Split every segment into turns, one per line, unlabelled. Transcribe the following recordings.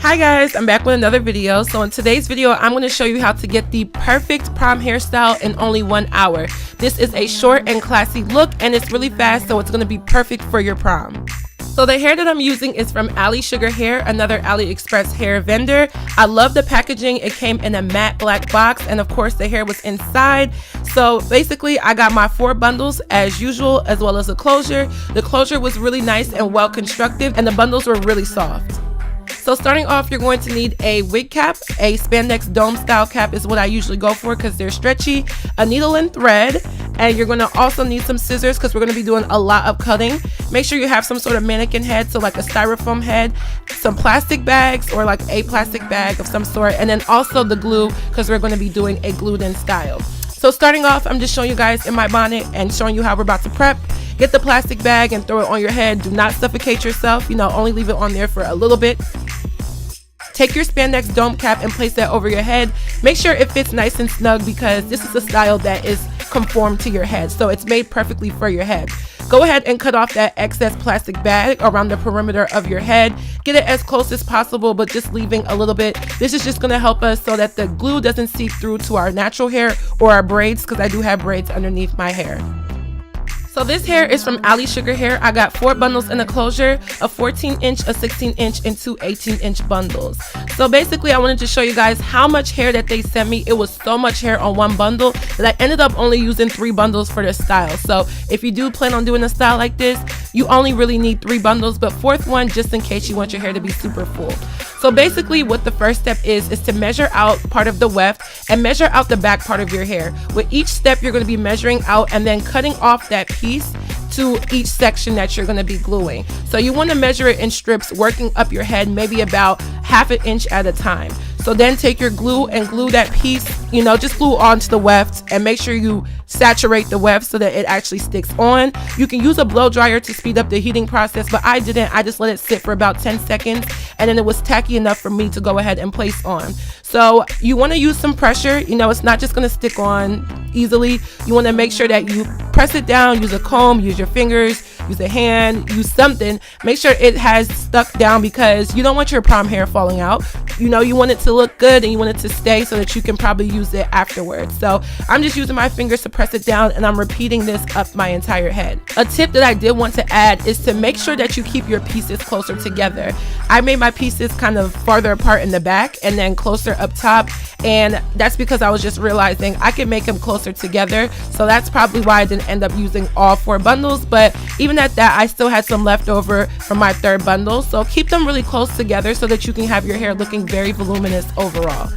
Hi guys, I'm back with another video. So in today's video, I'm going to show you how to get the perfect prom hairstyle in only 1 hour. This is a short and classy look and it's really fast, so it's going to be perfect for your prom. So the hair that I'm using is from Ali Sugar Hair, another AliExpress hair vendor. I love the packaging. It came in a matte black box and of course the hair was inside. So basically I got my 4 bundles as usual, as well as a closure. The closure was really nice and well constructed and the bundles were really soft. So starting off, you're going to need a wig cap. A spandex dome style cap is what I usually go for because they're stretchy, a needle and thread, and you're going to also need some scissors because we're going to be doing a lot of cutting. Make sure you have some sort of mannequin head, so like a styrofoam head, some plastic bags or like a plastic bag of some sort, and then also the glue because we're going to be doing a glued in style. So starting off, I'm just showing you guys in my bonnet and showing you how we're about to prep. Get the plastic bag and throw it on your head. Do not suffocate yourself, only leave it on there for a little bit. Take your spandex dome cap and place that over your head. Make sure it fits nice and snug because this is a style that is conformed to your head, so it's made perfectly for your head. Go ahead and cut off that excess plastic bag around the perimeter of your head. Get it as close as possible, but just leaving a little bit. This is just going to help us so that the glue doesn't seep through to our natural hair or our braids, because I do have braids underneath my hair. So this hair is from Ali Sugar Hair. I got 4 bundles in a closure, a 14-inch, a 16-inch, and 2 18-inch bundles. So basically, I wanted to show you guys how much hair that they sent me. It was so much hair on one bundle that I ended up only using 3 bundles for this style. So if you do plan on doing a style like this, you only really need 3 bundles, but 4th one just in case you want your hair to be super full. So basically what the first step is to measure out part of the weft and measure out the back part of your hair. With each step, you're going to be measuring out and then cutting off that piece to each section that you're going to be gluing. So you want to measure it in strips, working up your head, maybe about ½ an inch at a time. So then take your glue and glue that piece, just glue onto the weft and make sure you saturate the weft so that it actually sticks on. You can use a blow dryer to speed up the heating process, but I didn't. I just let it sit for about 10 seconds and then it was tacky enough for me to go ahead and place on. So you want to use some pressure. It's not just going to stick on easily. You want to make sure that you press it down, use a comb, use your fingers, use a hand, use something. Make sure it has stuck down because you don't want your prom hair falling out. You want it to look good and you want it to stay so that you can probably use it afterwards. So I'm just using my fingers to press it down and I'm repeating this up my entire head. A tip that I did want to add is to make sure that you keep your pieces closer together. I made my pieces kind of farther apart in the back and then closer up top, and that's because I was just realizing I could make them closer together. So that's probably why I didn't end up using all 4 bundles, but even at that, I still had some left over from my 3rd bundle. So keep them really close together so that you can have your hair looking very voluminous overall.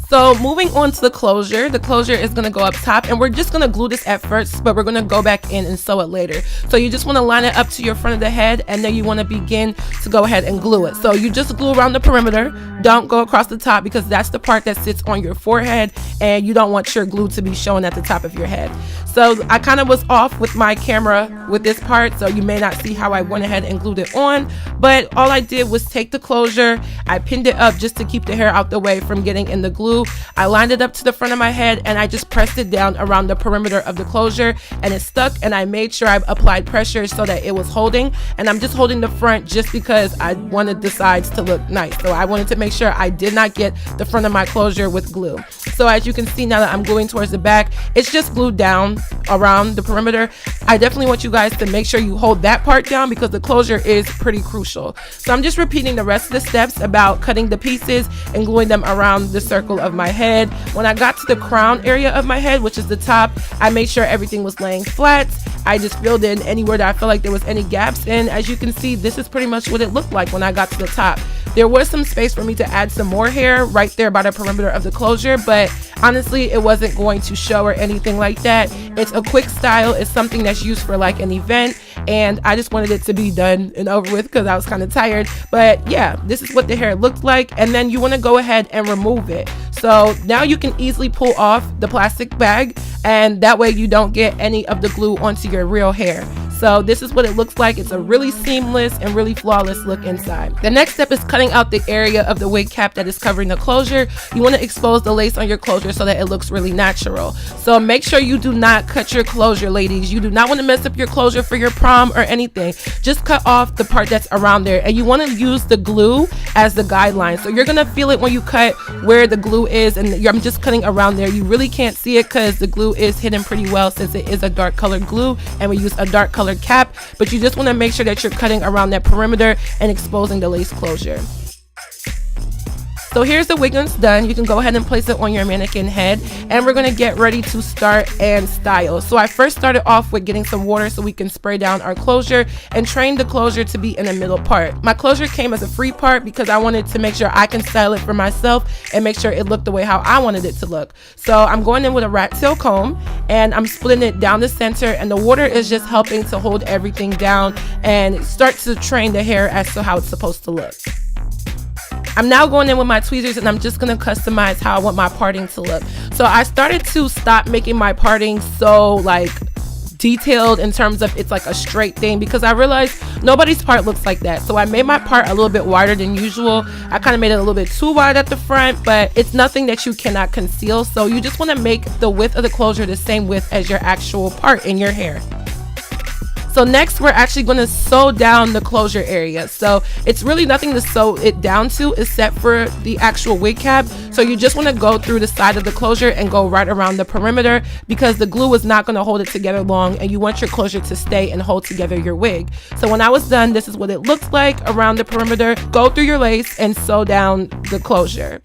So moving on to the closure is going to go up top and we're just going to glue this at first, but we're going to go back in and sew it later. So you just want to line it up to your front of the head and then you want to begin to go ahead and glue it. So you just glue around the perimeter. Don't go across the top because that's the part that sits on your forehead and you don't want your glue to be showing at the top of your head. So I kind of was off with my camera with this part, so you may not see how I went ahead and glued it on, but all I did was take the closure, I pinned it up just to keep the hair out the way from getting in the glue. I lined it up to the front of my head and I just pressed it down around the perimeter of the closure and it stuck, and I made sure I applied pressure so that it was holding, and I'm just holding the front just because I wanted the sides to look nice. So I wanted to make sure I did not get the front of my closure with glue. So as you can see now that I'm gluing towards the back, it's just glued down around the perimeter. I definitely want you guys to make sure you hold that part down because the closure is pretty crucial. So I'm just repeating the rest of the steps about cutting the pieces and gluing them around the circle of my head. When I got to the crown area of my head, which is the top, I made sure everything was laying flat. I just filled in anywhere that I felt like there was any gaps, and as you can see, this is pretty much what it looked like when I got to the top. There was some space for me to add some more hair right there by the perimeter of the closure, but honestly it wasn't going to show or anything like that. It's a quick style. It's something that's used for like an event, and I just wanted it to be done and over with because I was kind of tired. But yeah, this is what the hair looked like, and then you want to go ahead and remove it. So now you can easily pull off the plastic bag, and that way you don't get any of the glue onto your real hair. So this is what it looks like. It's a really seamless and really flawless look inside. The next step is cutting out the area of the wig cap that is covering the closure. You want to expose the lace on your closure so that it looks really natural. So make sure you do not cut your closure, ladies. You do not want to mess up your closure for your prom or anything. Just cut off the part that's around there, and you want to use the glue as the guideline. So you're gonna feel it when you cut where the glue is, and I'm just cutting around there. You really can't see it because the glue is hidden pretty well since it is a dark colored glue and we use a dark colored cap, but you just want to make sure that you're cutting around that perimeter and exposing the lace closure. So here's the wig once done. You can go ahead and place it on your mannequin head, and we're gonna get ready to start and style. So I first started off with getting some water so we can spray down our closure and train the closure to be in the middle part. My closure came as a free part because I wanted to make sure I can style it for myself and make sure it looked the way how I wanted it to look. So I'm going in with a rat tail comb, and I'm splitting it down the center, and the water is just helping to hold everything down and start to train the hair as to how it's supposed to look. I'm now going in with my tweezers, and I'm just going to customize how I want my parting to look. So I started to stop making my parting so like detailed in terms of it's like a straight thing, because I realized nobody's part looks like that. So I made my part a little bit wider than usual. I kind of made it a little bit too wide at the front, but it's nothing that you cannot conceal. So you just want to make the width of the closure the same width as your actual part in your hair. So next, we're actually going to sew down the closure area. So it's really nothing to sew it down to except for the actual wig cap. So you just want to go through the side of the closure and go right around the perimeter, because the glue is not going to hold it together long, and you want your closure to stay and hold together your wig. So when I was done, this is what it looks like around the perimeter. Go through your lace and sew down the closure.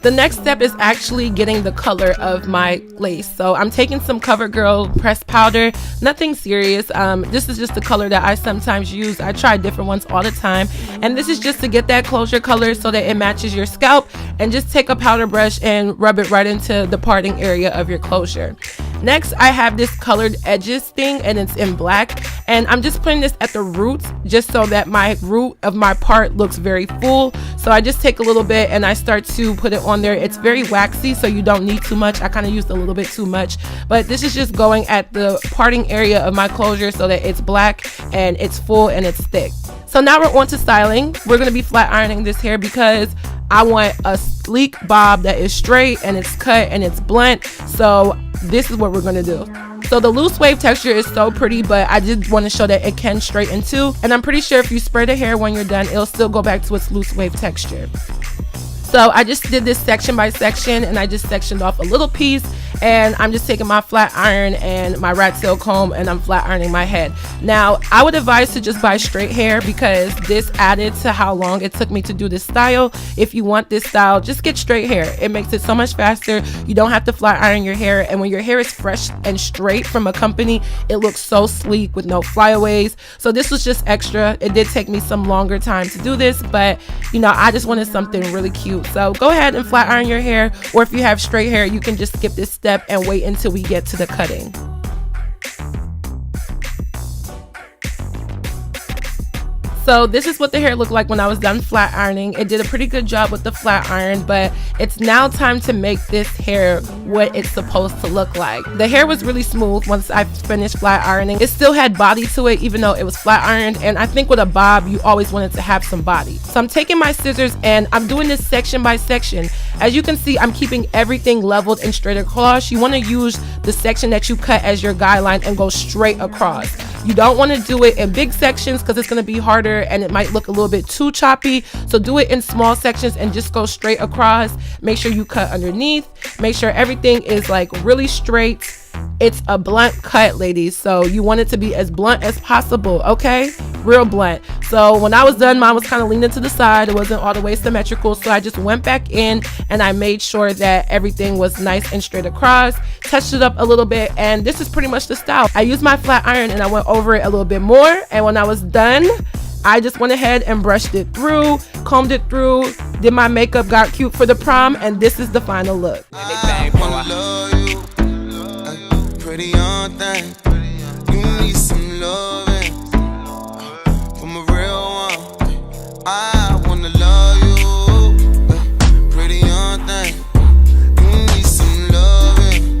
The next step is actually getting the color of my lace. So I'm taking some CoverGirl pressed powder, nothing serious. This is just the color that I sometimes use. I try different ones all the time. And this is just to get that closure color so that it matches your scalp. And just take a powder brush and rub it right into the parting area of your closure. Next, I have this colored edges thing, and it's in black, and I'm just putting this at the roots just so that my root of my part looks very full. So I just take a little bit and I start to put it on there. It's very waxy, so you don't need too much. I kind of used a little bit too much, but this is just going at the parting area of my closure so that it's black and it's full and it's thick. So now we're on to styling. We're going to be flat ironing this hair because I want a sleek bob that is straight and it's cut and it's blunt. So this is what we're going to do. So the loose wave texture is so pretty, but I did want to show that it can straighten too. And I'm pretty sure if you spray the hair when you're done, it'll still go back to its loose wave texture. So I just did this section by section, and I just sectioned off a little piece, and I'm just taking my flat iron and my rat tail comb, and I'm flat ironing my head. Now, I would advise to just buy straight hair because this added to how long it took me to do this style. If you want this style, just get straight hair. It makes it so much faster. You don't have to flat iron your hair, and when your hair is fresh and straight from a company, it looks so sleek with no flyaways. So this was just extra. It did take me some longer time to do this, but you know, I just wanted something really cute. So go ahead and flat iron your hair, or if you have straight hair, you can just skip this step and wait until we get to the cutting. So this is what the hair looked like when I was done flat ironing. It did a pretty good job with the flat iron, but it's now time to make this hair what it's supposed to look like. The hair was really smooth once I finished flat ironing. It still had body to it even though it was flat ironed, and I think with a bob you always want it to have some body. So I'm taking my scissors and I'm doing this section by section. As you can see, I'm keeping everything leveled and straight across. You want to use the section that you cut as your guideline and go straight across. You don't want to do it in big sections because it's going to be harder and it might look a little bit too choppy. So do it in small sections and just go straight across. Make sure you cut underneath. Make sure everything is like really straight. It's a blunt cut, ladies, so you want it to be as blunt as possible, okay? Real blunt. So when I was done, mine was kind of leaning to the side. It wasn't all the way symmetrical, so I just went back in and I made sure that everything was nice and straight across, touched it up a little bit, and this is pretty much the style. I used my flat iron and I went over it a little bit more, and when I was done, I just went ahead and brushed it through, combed it through, did my makeup, got cute for the prom, and this is the final look.
Pretty young thing, you need some loving from a real one. I wanna love you, pretty young thing. You need some loving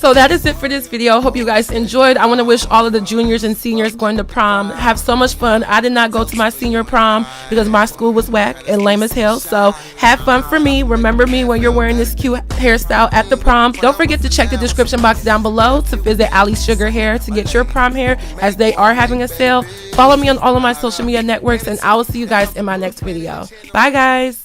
So that is it for this video. Hope you guys enjoyed. I want to wish all of the juniors and seniors going to prom have so much fun. I did not go to my senior prom because my school was whack and lame as hell. So have fun for me. Remember me when you're wearing this cute hairstyle at the prom. Don't forget to check the description box down below to visit Ali's Sugar Hair to get your prom hair, as they are having a sale. Follow me on all of my social media networks, and I will see you guys in my next video. Bye guys.